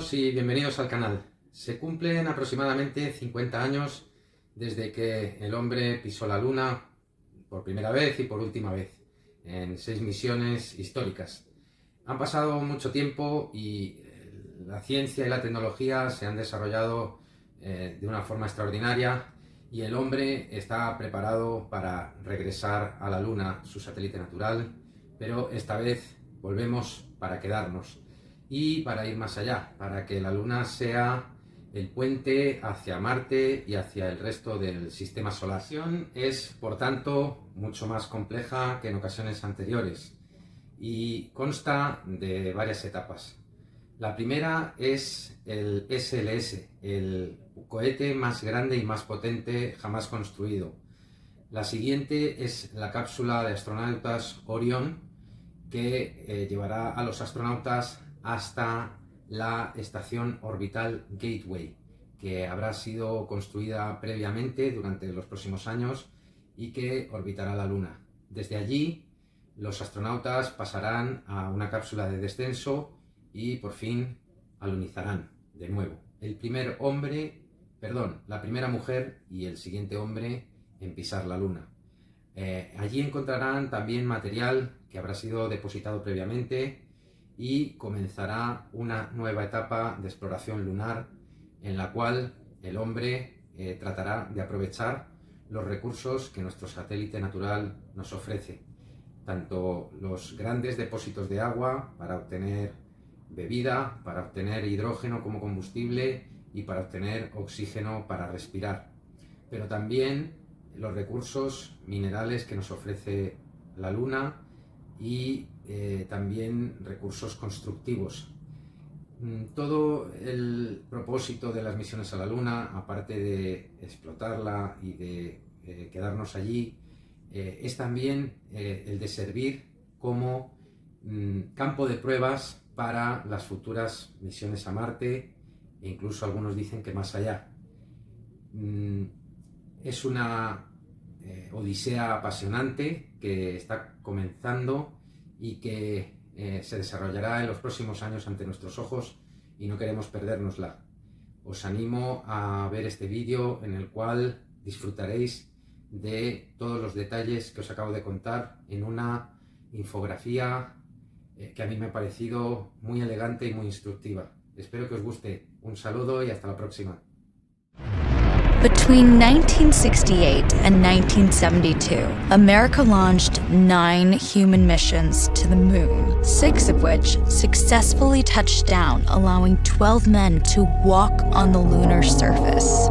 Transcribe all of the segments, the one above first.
todos y bienvenidos al canal. Se cumplen aproximadamente 50 años desde que el hombre pisó la Luna por primera vez y por última vez, en 6 misiones históricas. Han pasado mucho tiempo y la ciencia y la tecnología se han desarrollado de una forma extraordinaria y el hombre está preparado para regresar a la Luna, su satélite natural, pero esta vez volvemos para quedarnos y para ir más allá, para que la Luna sea el puente hacia Marte y hacia el resto del sistema solar. La misión es, por tanto, mucho más compleja que en ocasiones anteriores y consta de varias etapas. La primera es el SLS, el cohete más grande y más potente jamás construido. La siguiente es la cápsula de astronautas Orión, que llevará a los astronautas hasta la estación orbital Gateway, que habrá sido construida previamente durante los próximos años y que orbitará la Luna. Desde allí, los astronautas pasarán a una cápsula de descenso y por fin alunizarán de nuevo. La primera mujer y el siguiente hombre en pisar la Luna. Allí encontrarán también material que habrá sido depositado previamente y comenzará una nueva etapa de exploración lunar en la cual el hombre tratará de aprovechar los recursos que nuestro satélite natural nos ofrece, tanto los grandes depósitos de agua para obtener bebida, para obtener hidrógeno como combustible y para obtener oxígeno para respirar, pero también los recursos minerales que nos ofrece la Luna y también recursos constructivos. Todo el propósito de las misiones a la Luna, aparte de explotarla y de quedarnos allí, es también el de servir como campo de pruebas para las futuras misiones a Marte e incluso algunos dicen que más allá. Es una odisea apasionante que está comenzando y que se desarrollará en los próximos años ante nuestros ojos y no queremos perdérnosla. Os animo a ver este vídeo en el cual disfrutaréis de todos los detalles que os acabo de contar en una infografía que a mí me ha parecido muy elegante y muy instructiva. Espero que os guste. Un saludo y hasta la próxima. Between 1968 and 1972, America launched 9 human missions to the moon, 6 of which successfully touched down, allowing 12 men to walk on the lunar surface.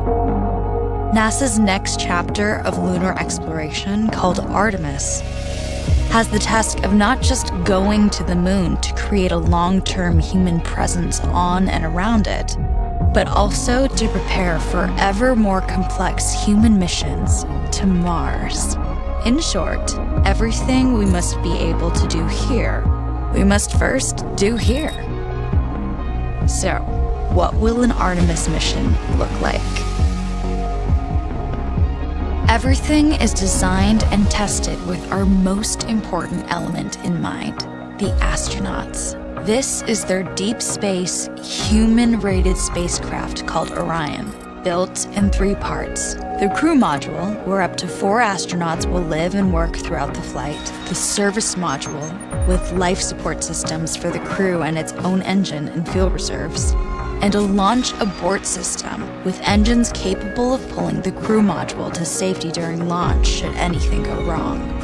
NASA's next chapter of lunar exploration, called Artemis, has the task of not just going to the moon to create a long-term human presence on and around it, but also to prepare for ever more complex human missions to Mars. In short, everything we must be able to do here, we must first do here. So, what will an Artemis mission look like? Everything is designed and tested with our most important element in mind, the astronauts. This is their deep space, human-rated spacecraft called Orion, built in 3 parts. The crew module, where up to 4 astronauts will live and work throughout the flight. The service module, with life support systems for the crew and its own engine and fuel reserves. And a launch abort system, with engines capable of pulling the crew module to safety during launch should anything go wrong.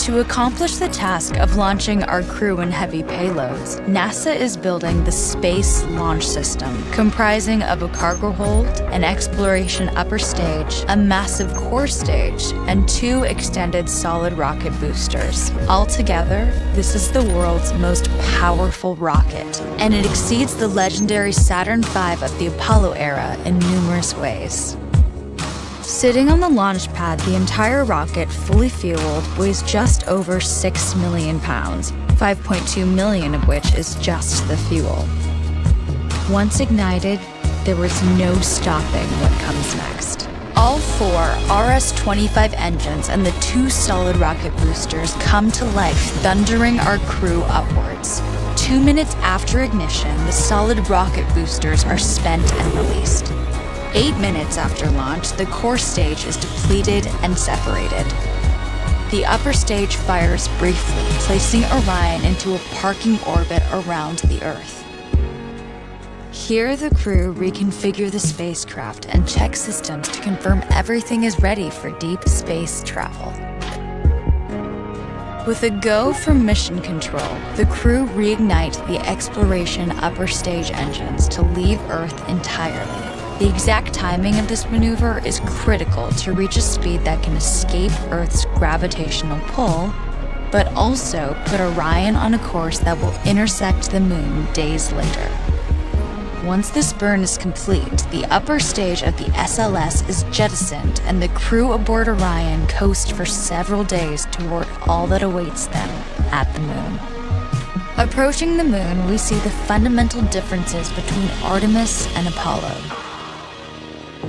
To accomplish the task of launching our crew and heavy payloads, NASA is building the Space Launch System, comprising of a cargo hold, an exploration upper stage, a massive core stage, and 2 extended solid rocket boosters. Altogether, this is the world's most powerful rocket, and it exceeds the legendary Saturn V of the Apollo era in numerous ways. Sitting on the launch pad, the entire rocket, fully fueled, weighs just over 6 million pounds, 5.2 million of which is just the fuel. Once ignited, there was no stopping what comes next. All 4 RS-25 engines and the 2 solid rocket boosters come to life, thundering our crew upwards. 2 minutes after ignition, the solid rocket boosters are spent and released. 8 minutes after launch, the core stage is depleted and separated. The upper stage fires briefly, placing Orion into a parking orbit around the Earth. Here, the crew reconfigure the spacecraft and check systems to confirm everything is ready for deep space travel. With a go from mission control, the crew reignite the exploration upper stage engines to leave Earth entirely. The exact timing of this maneuver is critical to reach a speed that can escape Earth's gravitational pull, but also put Orion on a course that will intersect the Moon days later. Once this burn is complete, the upper stage of the SLS is jettisoned and the crew aboard Orion coast for several days toward all that awaits them at the Moon. Approaching the Moon, we see the fundamental differences between Artemis and Apollo.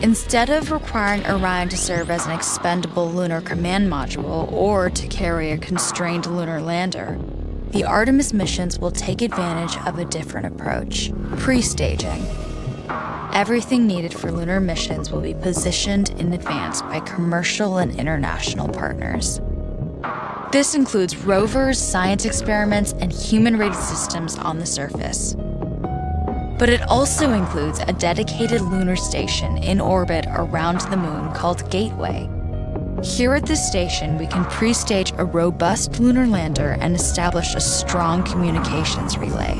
Instead of requiring Orion to serve as an expendable lunar command module or to carry a constrained lunar lander, the Artemis missions will take advantage of a different approach: pre-staging. Everything needed for lunar missions will be positioned in advance by commercial and international partners. This includes rovers, science experiments, and human-rated systems on the surface. But it also includes a dedicated lunar station in orbit around the Moon called Gateway. Here at this station, we can pre-stage a robust lunar lander and establish a strong communications relay.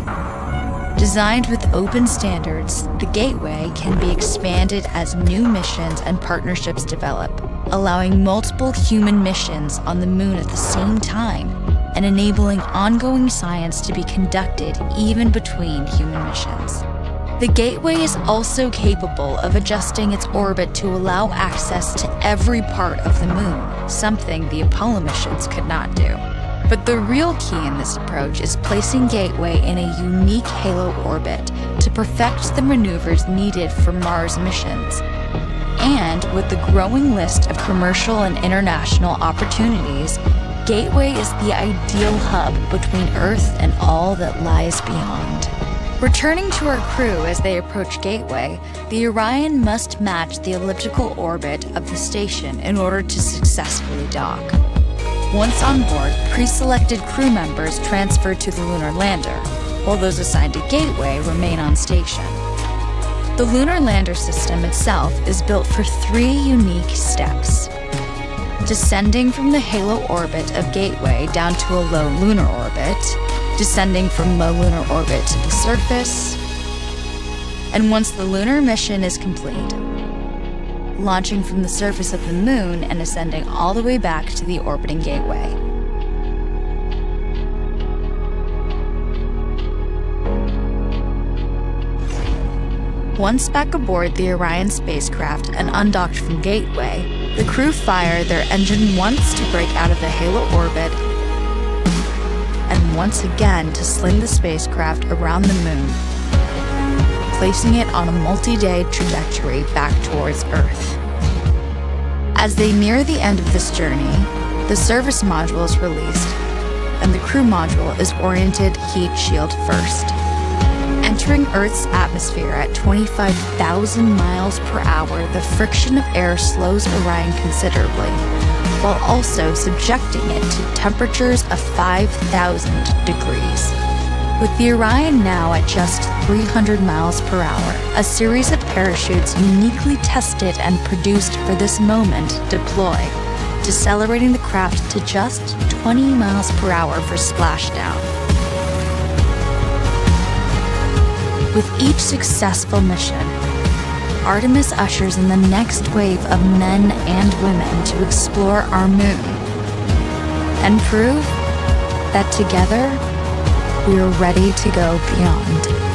Designed with open standards, the Gateway can be expanded as new missions and partnerships develop, allowing multiple human missions on the Moon at the same time and enabling ongoing science to be conducted even between human missions. The Gateway is also capable of adjusting its orbit to allow access to every part of the Moon, something the Apollo missions could not do. But the real key in this approach is placing Gateway in a unique halo orbit to perfect the maneuvers needed for Mars missions. And with the growing list of commercial and international opportunities, Gateway is the ideal hub between Earth and all that lies beyond. Returning to our crew as they approach Gateway, the Orion must match the elliptical orbit of the station in order to successfully dock. Once on board, pre-selected crew members transfer to the lunar lander, while those assigned to Gateway remain on station. The lunar lander system itself is built for 3 unique steps: descending from the halo orbit of Gateway down to a low lunar orbit, descending from low lunar orbit to the surface, and once the lunar mission is complete, launching from the surface of the Moon and ascending all the way back to the orbiting Gateway. Once back aboard the Orion spacecraft and undocked from Gateway, the crew fire their engine once to break out of the halo orbit and once again to sling the spacecraft around the Moon, placing it on a multi-day trajectory back towards Earth. As they near the end of this journey, the service module is released, and the crew module is oriented heat shield first. Entering Earth's atmosphere at 25,000 miles per hour, the friction of air slows Orion considerably, while also subjecting it to temperatures of 5,000 degrees. With the Orion now at just 300 miles per hour, a series of parachutes uniquely tested and produced for this moment deploy, decelerating the craft to just 20 miles per hour for splashdown. With each successful mission, Artemis ushers in the next wave of men and women to explore our Moon and prove that together we are ready to go beyond.